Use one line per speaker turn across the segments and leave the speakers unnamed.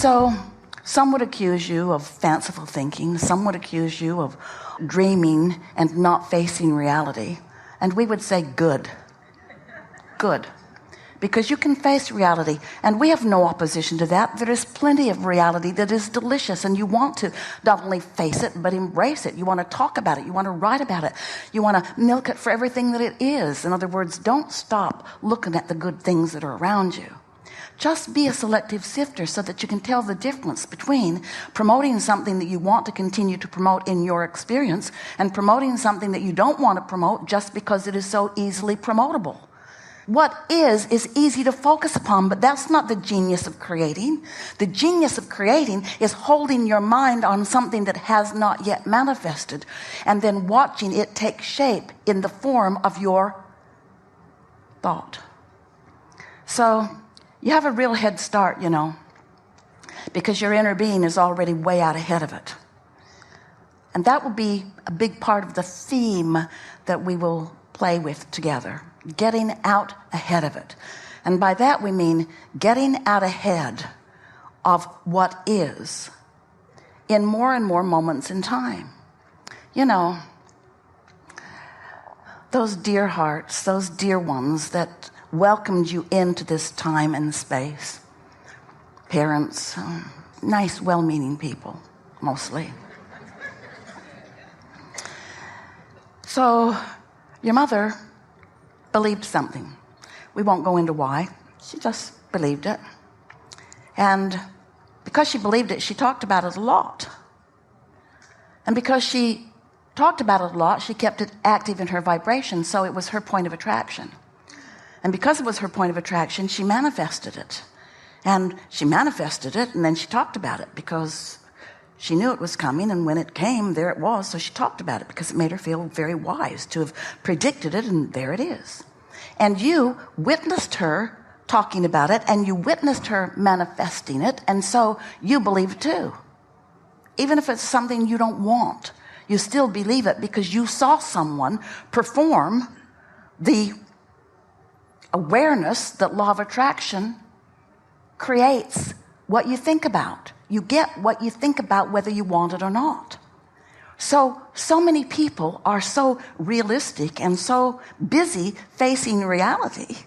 So some would accuse you of fanciful thinking. Some would accuse you of dreaming and not facing reality. And we would say, good. Good. Because you can face reality, and we have no opposition to that. There is plenty of reality that is delicious, and you want to not only face it, but embrace it. You want to talk about it. You want to write about it. You want to milk it for everything that it is. In other words, don't stop looking at the good things that are around you. Just be a selective sifter so that you can tell the difference between promoting something that you want to continue to promote in your experience and promoting something that you don't want to promote just because it is so easily promotable. What is easy to focus upon, but that's not the genius of creating. The genius of creating is holding your mind on something that has not yet manifested and then watching it take shape in the form of your thought. So you have a real head start, because your inner being is already way out ahead of it. And that will be a big part of the theme that we will play with together. Getting out ahead of it. And by that we mean getting out ahead of what is in more and more moments in time. Those dear hearts, those dear ones that welcomed you into this time and space. Parents, nice, well-meaning people, mostly. So your mother believed something. We won't go into why. She just believed it. And because she believed it, she talked about it a lot. And because she talked about it a lot, she kept it active in her vibration, so it was her point of attraction. And because it was her point of attraction, she manifested it. And she manifested it, and then she talked about it because she knew it was coming, and when it came, there it was. So she talked about it because it made her feel very wise to have predicted it, and there it is. And you witnessed her talking about it, and you witnessed her manifesting it, and so you believe it too. Even if it's something you don't want, you still believe it because you saw someone perform the awareness that law of attraction creates what you think about. You get what you think about whether you want it or not. So many people are so realistic and so busy facing reality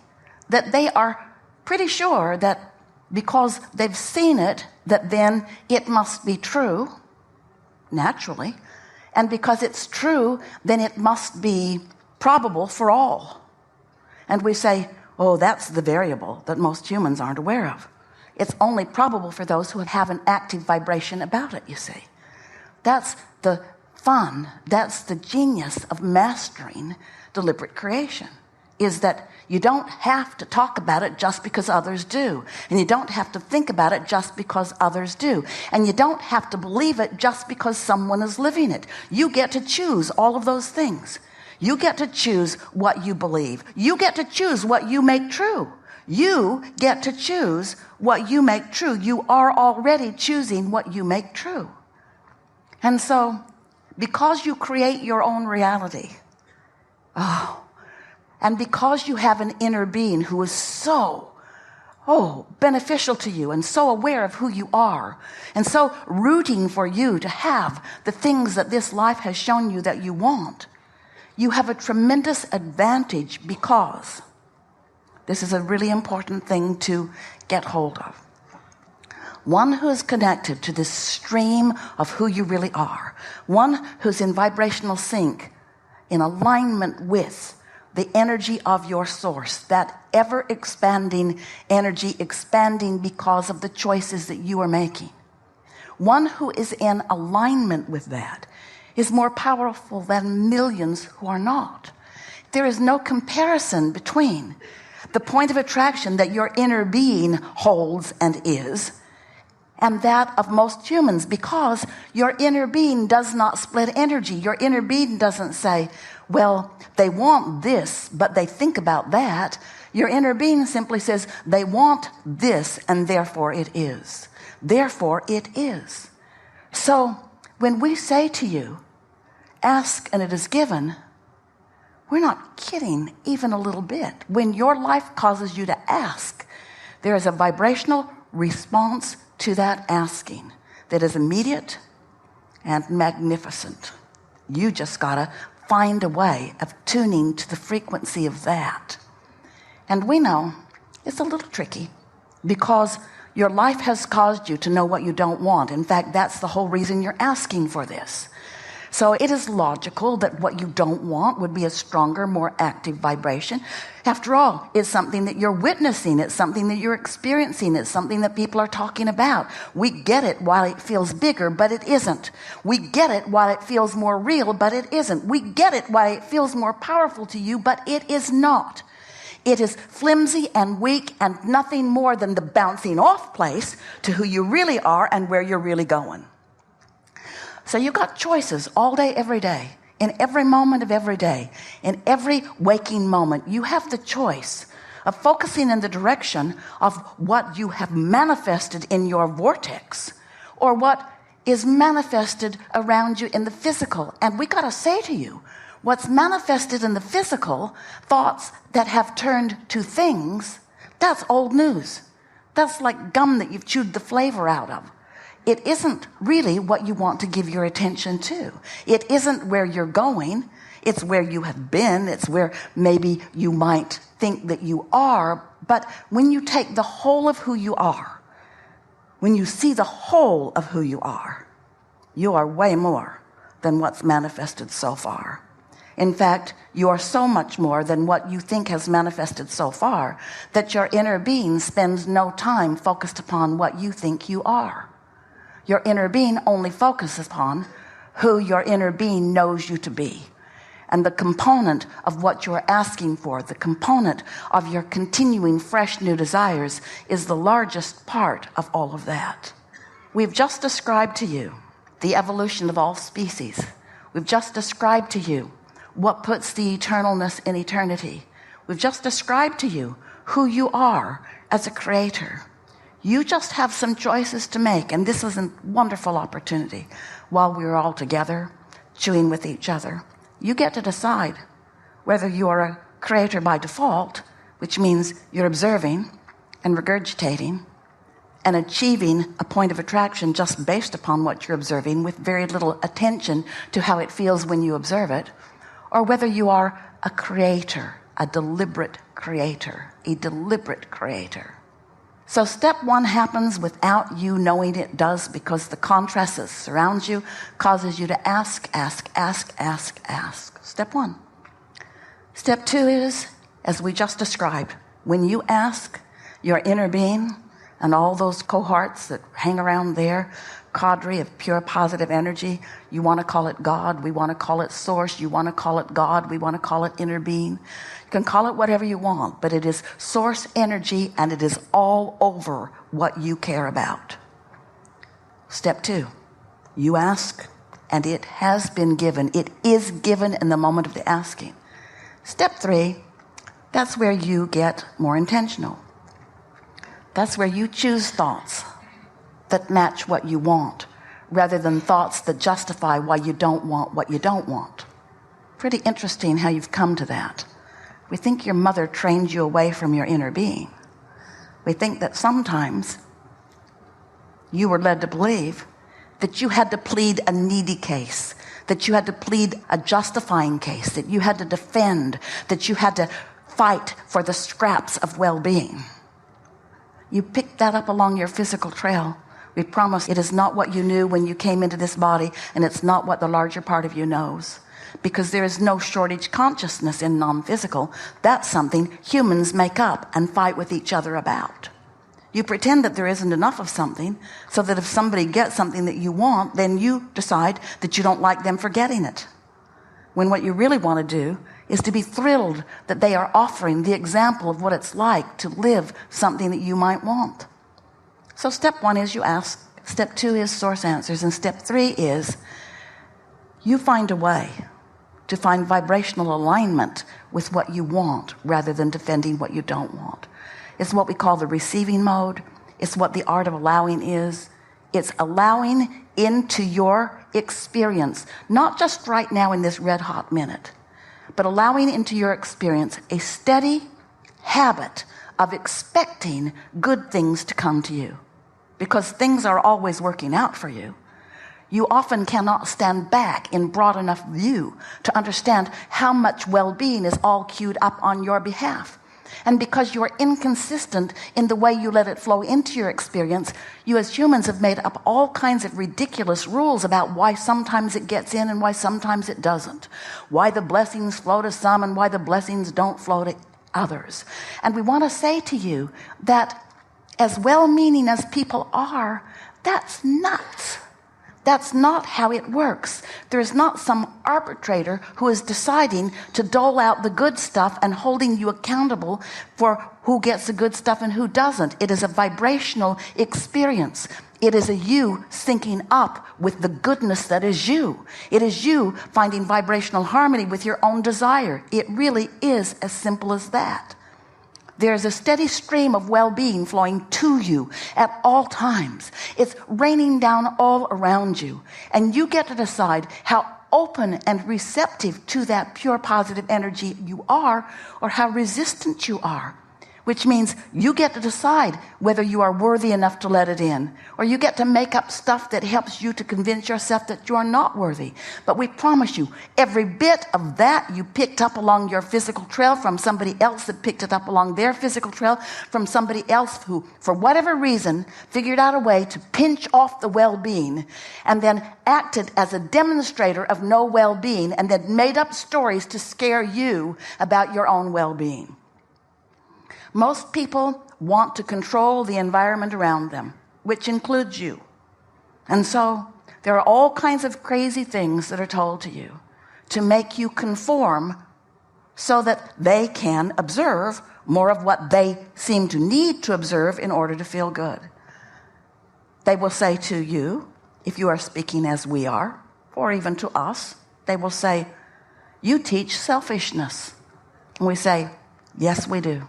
that they are pretty sure that because they've seen it, that then it must be true, naturally. And because it's true, then it must be probable for all. And we say, oh, that's the variable that most humans aren't aware of. It's only probable for those who have an active vibration about it, you see. That's the fun, that's the genius of mastering deliberate creation, is that you don't have to talk about it just because others do. And you don't have to think about it just because others do. And you don't have to believe it just because someone is living it. You get to choose all of those things. You get to choose what you believe. You get to choose what you make true. You get to choose what you make true. You are already choosing what you make true. And so, because you create your own reality, and because you have an inner being who is so beneficial to you and so aware of who you are and so rooting for you to have the things that this life has shown you that you want, you have a tremendous advantage, because this is a really important thing to get hold of. One who is connected to this stream of who you really are, one who's in vibrational sync, in alignment with the energy of your source, that ever-expanding energy, expanding because of the choices that you are making. One who is in alignment with that is more powerful than millions who are not. There is no comparison between the point of attraction that your inner being holds and is, and that of most humans, because your inner being does not split energy. Your inner being doesn't say, well, they want this, but they think about that. Your inner being simply says, they want this, and therefore it is. Therefore it is. So when we say to you, ask and it is given, we're not kidding even a little bit. When your life causes you to ask, there is a vibrational response to that asking that is immediate and magnificent. You just gotta find a way of tuning to the frequency of that. And we know it's a little tricky because your life has caused you to know what you don't want. In fact, that's the whole reason you're asking for this. So it is logical that what you don't want would be a stronger, more active vibration. After all, it's something that you're witnessing. It's something that you're experiencing. It's something that people are talking about. We get it while it feels bigger, but it isn't. We get it while it feels more real, but it isn't. We get it while it feels more powerful to you, but it is not. It is flimsy and weak and nothing more than the bouncing off place to who you really are and where you're really going. So you've got choices all day, every day, in every moment of every day, in every waking moment. You have the choice of focusing in the direction of what you have manifested in your vortex or what is manifested around you in the physical. And we got to say to you, what's manifested in the physical, thoughts that have turned to things, that's old news. That's like gum that you've chewed the flavor out of. It isn't really what you want to give your attention to. It isn't where you're going. It's where you have been. It's where maybe you might think that you are. But when you take the whole of who you are, when you see the whole of who you are way more than what's manifested so far. In fact, you are so much more than what you think has manifested so far that your inner being spends no time focused upon what you think you are. Your inner being only focuses upon who your inner being knows you to be. And the component of what you're asking for, the component of your continuing fresh new desires is the largest part of all of that. We've just described to you the evolution of all species. We've just described to you what puts the eternalness in eternity. We've just described to you who you are as a creator. You just have some choices to make, and this is a wonderful opportunity. While we're all together, chewing with each other, you get to decide whether you are a creator by default, which means you're observing and regurgitating and achieving a point of attraction just based upon what you're observing with very little attention to how it feels when you observe it, or whether you are a creator, a deliberate creator, a deliberate creator. So step one happens without you knowing it does because the contrast that surrounds you causes you to ask. Step one. Step two is, as we just described, when you ask, your inner being and all those cohorts that hang around there, cadre of pure positive energy, you want to call it God, we want to call it source, you want to call it God, we want to call it inner being. You can call it whatever you want, but it is source energy and it is all over what you care about. Step two, you ask and it has been given. It is given in the moment of the asking. Step three, that's where you get more intentional. That's where you choose thoughts that match what you want rather than thoughts that justify why you don't want what you don't want. Pretty interesting how you've come to that. We think your mother trained you away from your inner being. We think that sometimes you were led to believe that you had to plead a needy case, that you had to plead a justifying case, that you had to defend, that you had to fight for the scraps of well-being. You picked that up along your physical trail. We promise it is not what you knew when you came into this body, and it's not what the larger part of you knows. Because there is no shortage consciousness in non-physical. That's something humans make up and fight with each other about. You pretend that there isn't enough of something, so that if somebody gets something that you want, then you decide that you don't like them for getting it. When what you really want to do is to be thrilled that they are offering the example of what it's like to live something that you might want. So step one is you ask. Step two is source answers. And step three is you find a way to find vibrational alignment with what you want rather than defending what you don't want. It's what we call the receiving mode. It's what the art of allowing is. It's allowing into your experience, not just right now in this red hot minute, but allowing into your experience a steady habit of expecting good things to come to you. because things are always working out for you, you often cannot stand back in broad enough view to understand how much well-being is all queued up on your behalf. And because you are inconsistent in the way you let it flow into your experience, you as humans have made up all kinds of ridiculous rules about why sometimes it gets in and why sometimes it doesn't. Why the blessings flow to some and why the blessings don't flow to others. And we want to say to you that as well-meaning as people are, that's nuts. That's not how it works. There is not some arbitrator who is deciding to dole out the good stuff and holding you accountable for who gets the good stuff and who doesn't. It is a vibrational experience. It is a you syncing up with the goodness that is you. It is you finding vibrational harmony with your own desire. It really is as simple as that. There's a steady stream of well-being flowing to you at all times. It's raining down all around you. And you get to decide how open and receptive to that pure positive energy you are, or how resistant you are. Which means you get to decide whether you are worthy enough to let it in, or you get to make up stuff that helps you to convince yourself that you are not worthy. But we promise you, every bit of that you picked up along your physical trail from somebody else that picked it up along their physical trail from somebody else who, for whatever reason, figured out a way to pinch off the well-being and then acted as a demonstrator of no well-being and then made up stories to scare you about your own well-being. Most people want to control the environment around them, which includes you. And so there are all kinds of crazy things that are told to you to make you conform so that they can observe more of what they seem to need to observe in order to feel good. They will say to you, if you are speaking as we are, or even to us, they will say, "You teach selfishness." And we say, "Yes, we do."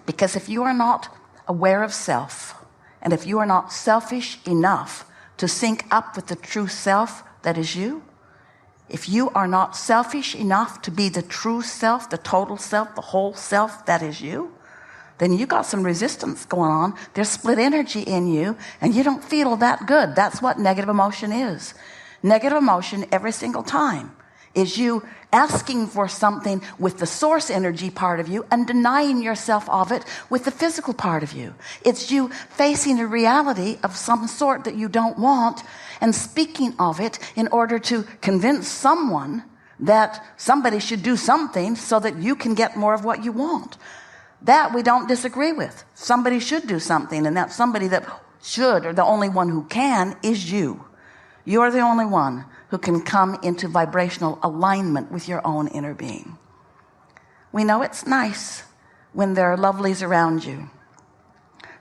Because if you are not aware of self, and if you are not selfish enough to sync up with the true self that is you, if you are not selfish enough to be the true self, the total self, the whole self that is you, then you got some resistance going on. There's split energy in you, and you don't feel that good. That's what negative emotion is. Negative emotion every single time is you asking for something with the source energy part of you and denying yourself of it with the physical part of you. It's you facing a reality of some sort that you don't want and speaking of it in order to convince someone that somebody should do something so that you can get more of what you want. That we don't disagree with. Somebody should do something, and that somebody that should, or the only one who can, is you. You're the only one who can come into vibrational alignment with your own inner being. We know it's nice when there are lovelies around you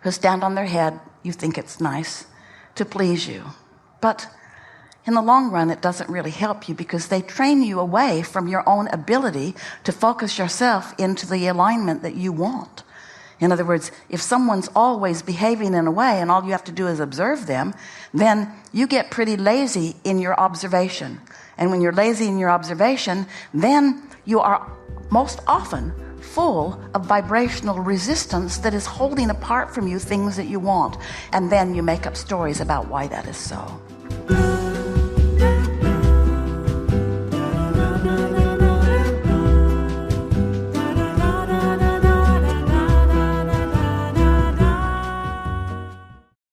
who stand on their head. You think it's nice to please you. But in the long run, it doesn't really help you because they train you away from your own ability to focus yourself into the alignment that you want. In other words, if someone's always behaving in a way and all you have to do is observe them, then you get pretty lazy in your observation. And when you're lazy in your observation, then you are most often full of vibrational resistance that is holding apart from you things that you want. And then you make up stories about why that is so.